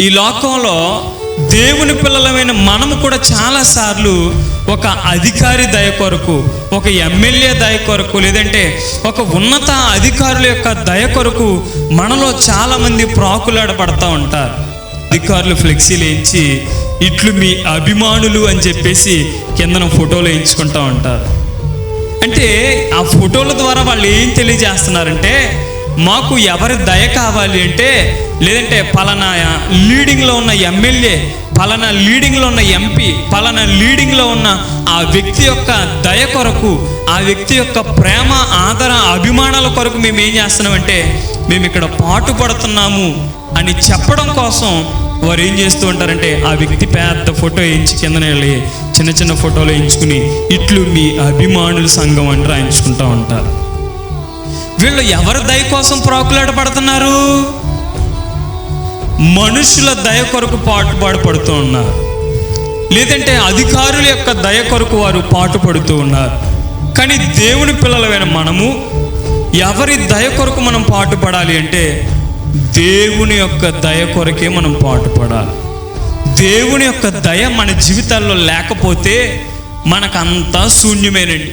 ఈ లోకంలో దేవుని పిల్లలమైన మనము కూడా చాలాసార్లు ఒక అధికారి దయ కొరకు, ఒక ఎమ్మెల్యే దయ కొరకు, లేదంటే ఒక ఉన్నత అధికారుల యొక్క దయ కొరకు మనలో చాలామంది ప్రాకులాడపడతా ఉంటారు. అధికారులు ఫ్లెక్సీలు వేయించి ఇట్లు మీ అభిమానులు అని చెప్పేసి కిందన ఫోటోలు వేయించుకుంటూ ఉంటారు. అంటే ఆ ఫోటోల ద్వారా వాళ్ళు ఏం తెలియజేస్తున్నారంటే, మాకు ఎవరి దయ కావాలి అంటే, లేదంటే పలానా లీడింగ్లో ఉన్న ఎమ్మెల్యే, పలానా లీడింగ్లో ఉన్న ఎంపీ, పలానా లీడింగ్లో ఉన్న ఆ వ్యక్తి యొక్క దయ కొరకు, ఆ వ్యక్తి యొక్క ప్రేమ, ఆదర, అభిమానాల కొరకు మేము ఏం చేస్తున్నామంటే మేము ఇక్కడ పాటుపడుతున్నాము అని చెప్పడం కోసం వారు ఏం చేస్తూ ఉంటారంటే, ఆ వ్యక్తి పెద్ద ఫోటో వేయించి కిందన వెళ్ళి చిన్న చిన్న ఫోటోలు వేయించుకుని ఇట్లు మీ అభిమానుల సంఘం అని రాయించుకుంటూ ఉంటారు. వీళ్ళు ఎవరి దయ కోసం ప్రాకులాడపడుతున్నారు? మనుషుల దయ కొరకు పాటుపడుతూ ఉన్నారు, లేదంటే అధికారుల యొక్క దయ కొరకు వారు పాటుపడుతూ ఉన్నారు. కానీ దేవుని పిల్లలమైన మనము ఎవరి దయ కొరకు మనం పాటుపడాలి అంటే, దేవుని యొక్క దయ కొరకే మనం పాటుపడాలి. దేవుని యొక్క దయ మన జీవితాల్లో లేకపోతే మనకంతా శూన్యమేనండి.